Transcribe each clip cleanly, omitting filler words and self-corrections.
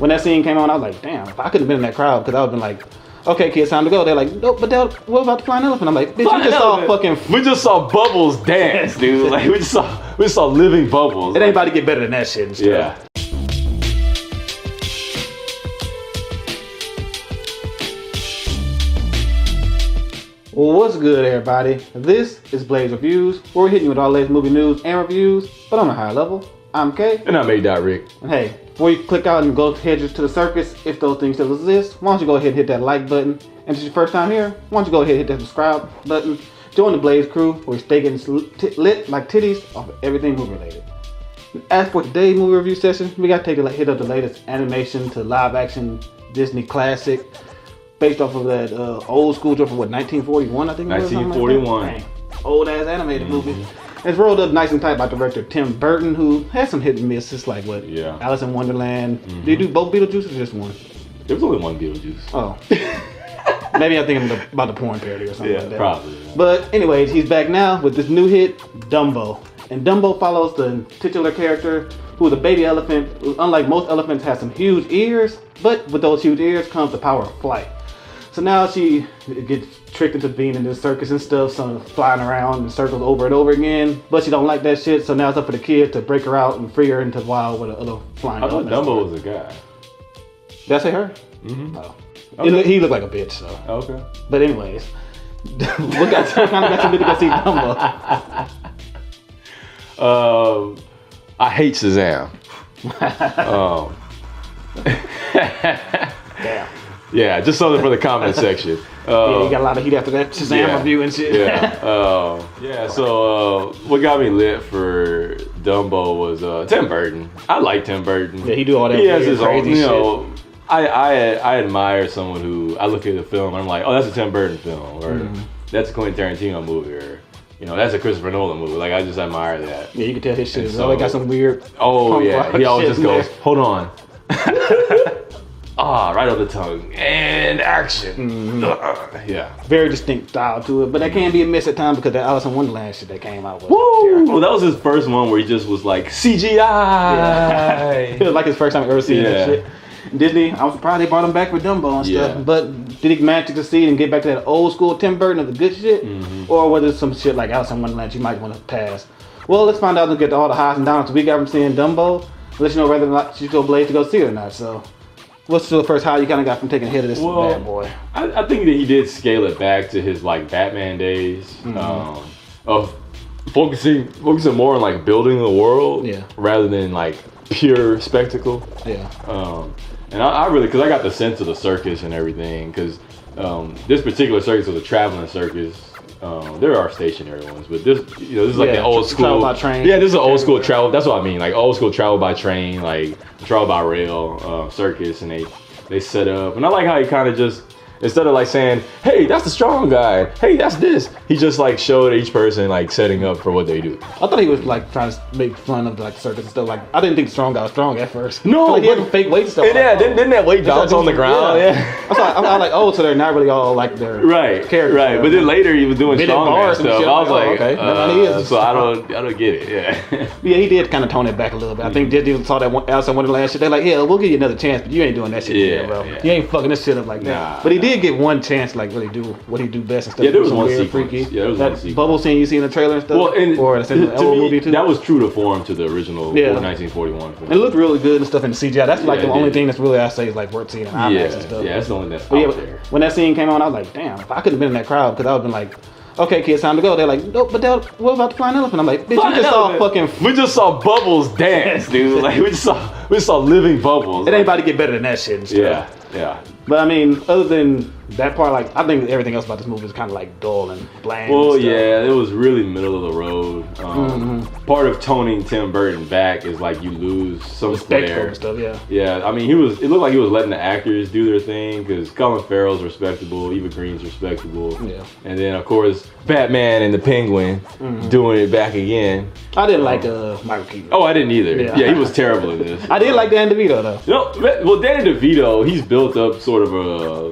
when that scene came on, I was like, damn, if I could have been in that crowd, because I would have been like, okay, kids, time to go. They're like, nope, but what about the flying elephant? I'm like, bitch, we just saw Bubbles dance, dude. Like we just saw living Bubbles. It ain't about to get better than that shit and stuff. Yeah. Well, what's good, everybody? This is Blaze Reviews, where we're hitting you with all the latest movie news and reviews, but on a higher level. I'm Kay. And I'm A.Rick. And hey, before you click out and go head to the circus, if those things still exist, why don't you go ahead and hit that like button? And if it's your first time here, why don't you go ahead and hit that subscribe button? Join the Blaze crew, where we stay getting lit like titties off of everything movie related. As for today's movie review session, we got to hit up the latest animation to live action Disney classic, based off of that old school joke from 1941, I think it was. 1941. Like old ass animated movie. It's rolled up nice and tight by director Tim Burton, who had some hit and misses, like Alice in Wonderland. Did you do both Beetlejuice or just one? There was only one Beetlejuice. Oh. Maybe I'm thinking about the porn parody or something like that. Probably. Yeah. But anyways, he's back now with this new hit, Dumbo. And Dumbo follows the titular character, who is a baby elephant, who, unlike most elephants, has some huge ears, but with those huge ears comes the power of flight. So now she gets tricked into being in this circus and stuff, so flying around in circles over and over again. But she don't like that shit, so now it's up for the kid to break her out and free her into the wild with other flying. I thought Dumbo was a guy. Did I say her? Mm-hmm. Oh. Okay. He looked like a bitch, so. Okay. But anyways, we got to go see Dumbo. I hate Shazam. Damn. Yeah, just something for the comment section. Yeah, you got a lot of heat after that Shazam review and shit. So what got me lit for Dumbo was Tim Burton. I like Tim Burton. Yeah, he do all that. He has his crazy own, shit. I admire someone who, I look at the film and I'm like, oh, that's a Tim Burton film, or that's a Quentin Tarantino movie, or that's a Christopher Nolan movie. Like, I just admire that. Yeah, you can tell his shit is always got some weird. Oh yeah, he always just goes, there. hold on. Right on the tongue, and action. Yeah. Very distinct style to it, but that can be a miss at times because that Alice in Wonderland shit that came out with. Woo! Well, that was his first one where he just was like, CGI! Yeah. It was like his first time ever seeing that shit. Disney, I was surprised they brought him back with Dumbo and stuff, but did he manage to succeed and get back to that old school Tim Burton of the good shit? Or was it some shit like Alice in Wonderland you might want to pass? Well, let's find out and get all the highs and downs we got from seeing Dumbo. Let you know whether or not you still Blaze to go see it or not. So, what's the first high you kind of got from taking a hit of this bad boy? I think that he did scale it back to his like Batman days of focusing more on like building the world rather than like pure spectacle. And I really, because I got the sense of the circus and everything, because this particular circus was a traveling circus. There are stationary ones, but this is like the old school. Travel by train. Yeah, this is an old school travel. That's what I mean, like old school travel by train, like travel by rail circus, and they set up. And I like how he kind of just, instead of like saying, hey, that's the strong guy, hey, that's this, he just like showed each person like setting up for what they do. I thought he was like trying to make fun of like circus and stuff. Like, I didn't think the strong guy was strong at first. No, like, he had fake weight and stuff. Didn't that weight bounce on the ground? Yeah. I was like, oh, so they're not really all like their characters. Right. But then later he was doing strongman stuff. I was like, okay. So I don't get it. Yeah. Yeah, he did kind of tone it back a little bit. I think Disney saw that Alice in Wonderland shit. They're like, yeah, we'll give you another chance, but you ain't doing that shit again, bro. Yeah. You ain't fucking this shit up like that. Nah. But he did get one chance to like really do what he do best and stuff. Yeah, there was one weird, sequence. freaky. Yeah, there was that one sequence. Bubble scene you see in the trailer and stuff. Well, and or the old movie too. That was true to form to the original 1941 film. It looked really good and stuff in the CGI. That's like the only thing that's really I say is like worth seeing in IMAX and stuff. Yeah, that's the only that's out there. When that scene came on, I was like, damn, if I could have been in that crowd, because I would have been like, okay, kids, time to go. They're like, nope, but what about the flying elephant? I'm like, bitch, we just saw Bubbles dance, dude. Like we just saw living Bubbles. It ain't about to get better than that shit and stuff. Yeah. But I mean, other than that part, like, I think everything else about this movie is kind of like dull and bland. Well, and stuff. yeah, it was really middle of the road. Part of toning Tim Burton back is like you lose some flair and stuff. Yeah, I mean, it looked like he was letting the actors do their thing, because Colin Farrell's respectable, Eva Green's respectable. Yeah. And then of course Batman and the Penguin doing it back again. I didn't like Michael Keaton. Oh, I didn't either. Yeah, he was terrible in this. I did like Dan DeVito though. Well, Danny DeVito, he's built up sort of a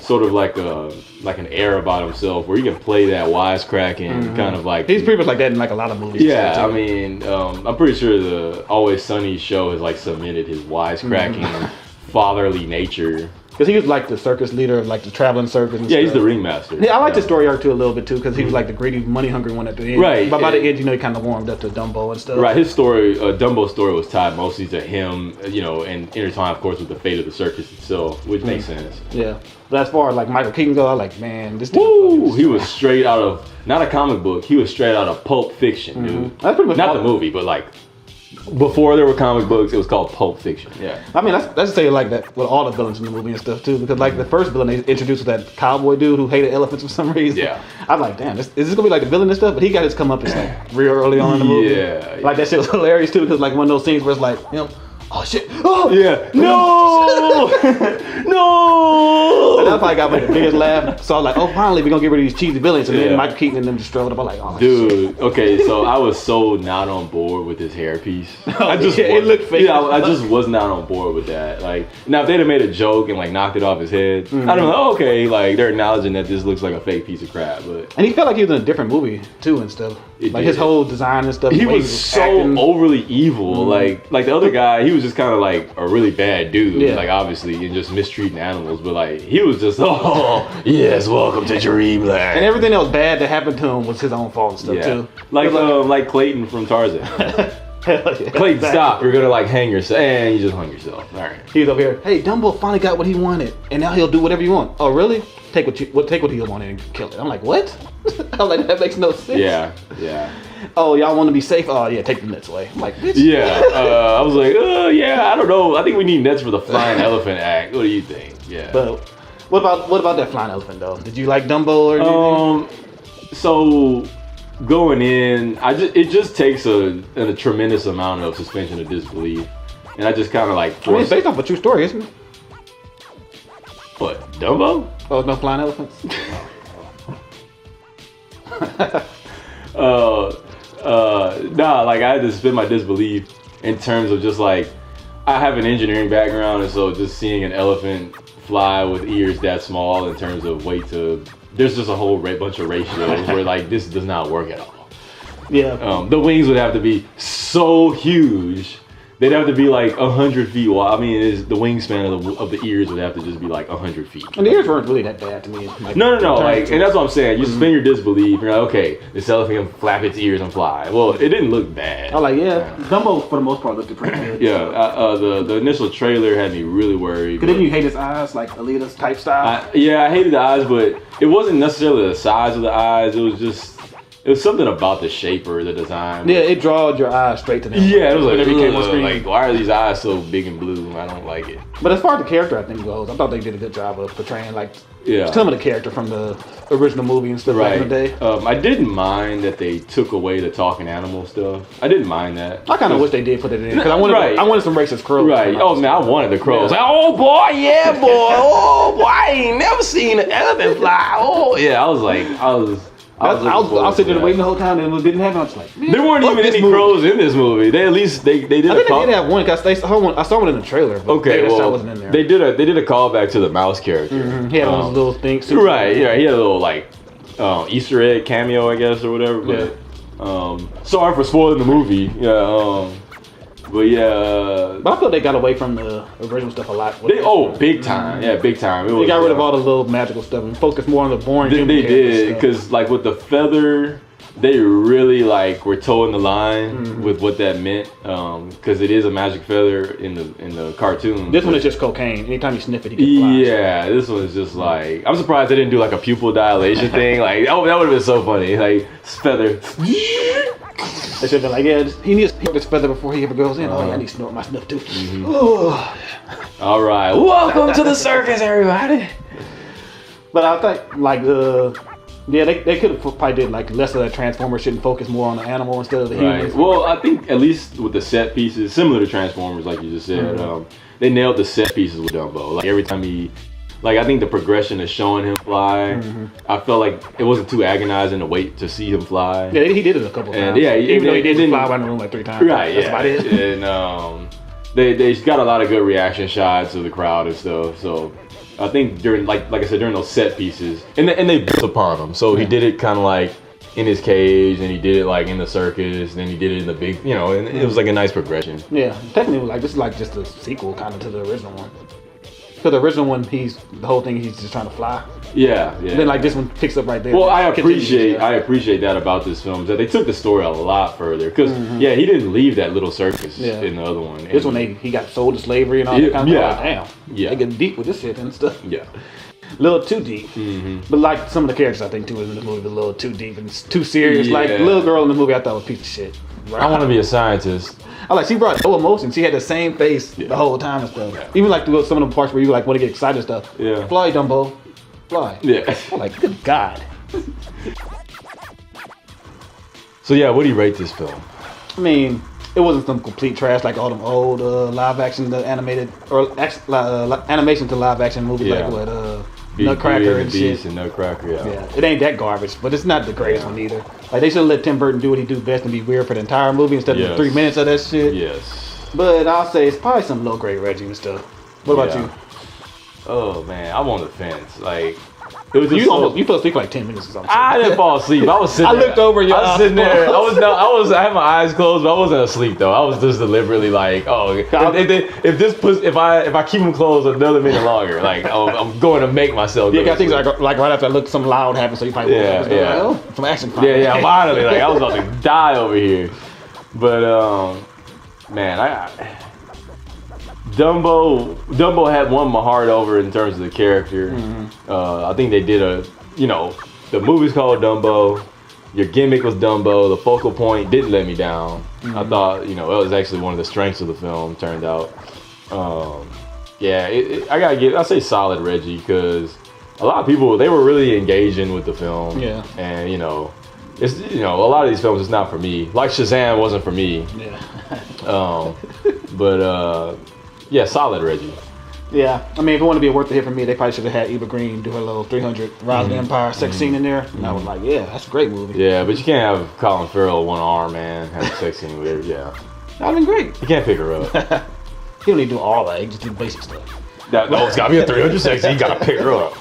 sort of like an air about himself where he can play that wisecracking kind of like. He's pretty much like that in like a lot of movies. Yeah, I mean, I'm pretty sure the Always Sunny show has like cemented his wisecracking, fatherly nature. Because he was like the circus leader of like the traveling circus. And he's the ringmaster. Yeah, I like the story arc too a little bit too because he was like the greedy, money hungry one at the end. Right. But by the end, you know, he kind of warmed up to Dumbo and stuff. Right. His story, Dumbo's story, was tied mostly to him, you know, and intertwined, of course, with the fate of the circus itself, which makes sense. Yeah. But as far as like Michael Keaton go, I like, man, this dude. Woo! He was straight out of not a comic book. He was straight out of Pulp Fiction, dude. That's pretty much not the movie, but like. Before there were comic books, it was called Pulp Fiction. Yeah. I mean, let's say like that with all the villains in the movie and stuff too, because like the first villain they introduced was that cowboy dude who hated elephants for some reason. Yeah. I'm like, damn, is this gonna be like the villain and stuff? But he got his come up as like real early on in the movie. Yeah. Like that shit was hilarious too, because like one of those scenes where it's like, you know, oh shit, oh yeah, no, no. And that's probably got like the biggest laugh. So I was like, oh, finally we're gonna get rid of these cheesy villains, and then Michael Keaton and them just strode up. I'm like, oh, dude, shit. Okay, so I was so not on board with his hairpiece. It looked fake. Yeah, I just was not on board with that. Like, now if they'd have made a joke and like knocked it off his head, I don't know. Okay, like they're acknowledging that this looks like a fake piece of crap, but and he felt like he was in a different movie too and stuff. Like his whole design and stuff. He was so acting. Overly evil. Like the other guy, he was just kind of like a really bad dude, like obviously, and just mistreating animals. But like he was just, oh yes, welcome to Dreamland. And everything that was bad that happened to him was his own fault and stuff too. Like Clayton from Tarzan. Clayton, stop! You're gonna like hang yourself, and you just hung yourself. All right. He's over here. Hey, Dumbo finally got what he wanted, and now he'll do whatever you want. Oh, really? Take what he wanted and kill it. I'm like, what? I'm like, that makes no sense. Yeah. Oh, y'all want to be safe? Oh, yeah, take the nets away. I'm like, bitch. Yeah. I was like, yeah, I don't know. I think we need nets for the flying elephant act. What do you think? Yeah. But what about that flying elephant though? Did you like Dumbo or anything? So going in, it just takes a tremendous amount of suspension of disbelief, and I just kind of like. It's based off a true story, isn't it? What, Dumbo? Oh, no flying elephants. Nah, like I had to suspend my disbelief in terms of just like I have an engineering background, and so just seeing an elephant fly with ears that small in terms of weight to, there's just a whole bunch of ratios where like this does not work at all. Yeah. The wings would have to be so huge. They'd have to be like 100 feet wide. I mean, the wingspan of the ears would have to just be like 100 feet. And the ears weren't really that bad to me. Like, no. Like, and that's what I'm saying. You suspend your disbelief. You're like, okay, this elephant can flap its ears and fly. Well, it didn't look bad. I like, Dumbo for the most part looked pretty good. Yeah. The initial trailer had me really worried. Didn't you hate his eyes, like Alita's type style? I hated the eyes, but it wasn't necessarily the size of the eyes. It was something about the shape or the design. Yeah, it drawed your eyes straight to them. Yeah, it was like why are these eyes so big and blue? I don't like it. But as far as the character, I think goes, I thought they did a good job of portraying some of the character from the original movie and stuff back in the day. I didn't mind that they took away the talking animal stuff. I didn't mind that. I kind of wish they did put it in because I wanted some racist crows. Right. Oh man, I wanted the crows. Yeah. Like, oh boy, yeah boy. Oh boy, I ain't never seen an elephant fly. Oh yeah, I was sitting there waiting the whole time and it didn't happen. I was like, there weren't even any crows in this movie. They at least they did. I think they did have one because I saw one in the trailer. But okay, well, wasn't in there. They did a callback to the mouse character. Mm-hmm. He had one of those little things. Right. Yeah. He had a little like Easter egg cameo, I guess, or whatever. But sorry for spoiling the movie. Yeah. But I thought they got away from the original stuff a lot. Big time. Yeah, big time. They got rid of all the little magical stuff and focused more on the boring. They did, because like with the feather, they really like were towing the line with what that meant, because it is a magic feather in the cartoon. This one is just cocaine. Anytime you sniff it, you get flies. Yeah, this one is just like, I'm surprised they didn't do like a pupil dilation thing. Like that would have been so funny. Like feather. They should have been like, he needs to snort this feather before he ever goes in. I need to snort my snuff too. All right, welcome to the circus, everybody. But I think they could have probably did like less of that Transformer shit and focus more on the animal instead of the humans. Well, I think at least with the set pieces, similar to Transformers, like you just said, they nailed the set pieces with Dumbo. Like every time I think the progression of showing him fly, I felt like it wasn't too agonizing to wait to see him fly. Yeah, he did it a couple times. Yeah, even though he didn't fly around the room like 3 times. Right, that's about it. And they got a lot of good reaction shots of the crowd and stuff. So I think during like I said, during those set pieces, and they built upon them. So he did it kind of like in his cage, and he did it like in the circus, and then he did it in the big, you know, and it was like a nice progression. Yeah, technically, like this is like just a sequel kind of to the original one. Because the original one, the whole thing, he's just trying to fly. Yeah. Then like this one picks up right there. Well, I appreciate that about this film, is that they took the story a lot further. Because he didn't leave that little circus in the other one. This one, he got sold to slavery and all that kind of stuff. Like, damn. Yeah. They get deep with this shit and stuff. Yeah. A little too deep. But like some of the characters, I think too, in the movie, a little too deep and too serious. Like the little girl in the movie, I thought was a piece of shit. Right? I want to be a scientist. She brought no emotion. She had the same face the whole time and stuff. Yeah. Even like some of the parts where you like want to get excited and stuff. Yeah. Fly, Dumbo. Fly. Yeah. I'm like, good God. So yeah, what do you rate this film? I mean, it wasn't some complete trash like all them old live action, the animated or animation to live action movies like what Nutcracker and shit. And Nutcracker, yeah. It ain't that garbage, but it's not the greatest one either. Like they should have let Tim Burton do what he do best and be weird for the entire movie instead of 3 minutes of that shit. Yes. But I'll say it's probably some low grade Reggie and stuff. What about you? Oh man, I'm on the fence. Like it was just you fell asleep for like 10 minutes or something. I didn't fall asleep. I was sitting there. I looked over your I was sitting there. I had my eyes closed, but I wasn't asleep though. I was just deliberately like, if I keep them closed another minute longer, like I'm going to make myself. Yeah, I think like right after I looked, something loud happened, so you probably some action. Yeah, finally, like I was about to die over here, but man, Dumbo had won my heart over in terms of the character. I think they did the movie's called Dumbo. Your gimmick was Dumbo. The focal point didn't let me down. I thought, it was actually one of the strengths of the film, turned out. I say solid Reggie, because a lot of people, they were really engaging with the film. Yeah. And, it's, a lot of these films, it's not for me. Like Shazam wasn't for me. Yeah. Yeah, solid Reggie. Yeah, I mean, if it wanted to be worth the hit for me, they probably should have had Eva Green do her little 300 Rise of the Empire sex scene in there. And I was like, yeah, that's a great movie. Yeah, but you can't have Colin Farrell one arm, man, have a sex scene with her. Yeah. That'd been great. You can't pick her up. He don't need to do all that. He just do basic stuff. No, it's got to be a 300 sex scene. You got to pick her up.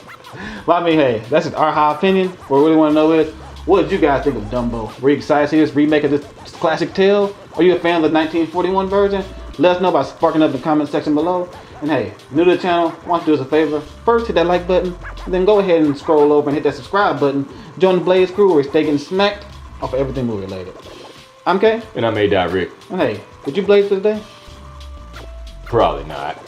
Well, I mean, hey, that's just our high opinion. What we really want to know is, what did you guys think of Dumbo? Were you excited to see this remake of this classic tale? Are you a fan of the 1941 version? Let us know by sparking up in the comment section below. And hey, new to the channel, why don't you do us a favor? First, hit that like button, and then go ahead and scroll over and hit that subscribe button. Join the Blaze crew where we stay getting smacked off of everything movie related. I'm Kay. And I'm A. Rick. And hey, did you blaze for today? Probably not.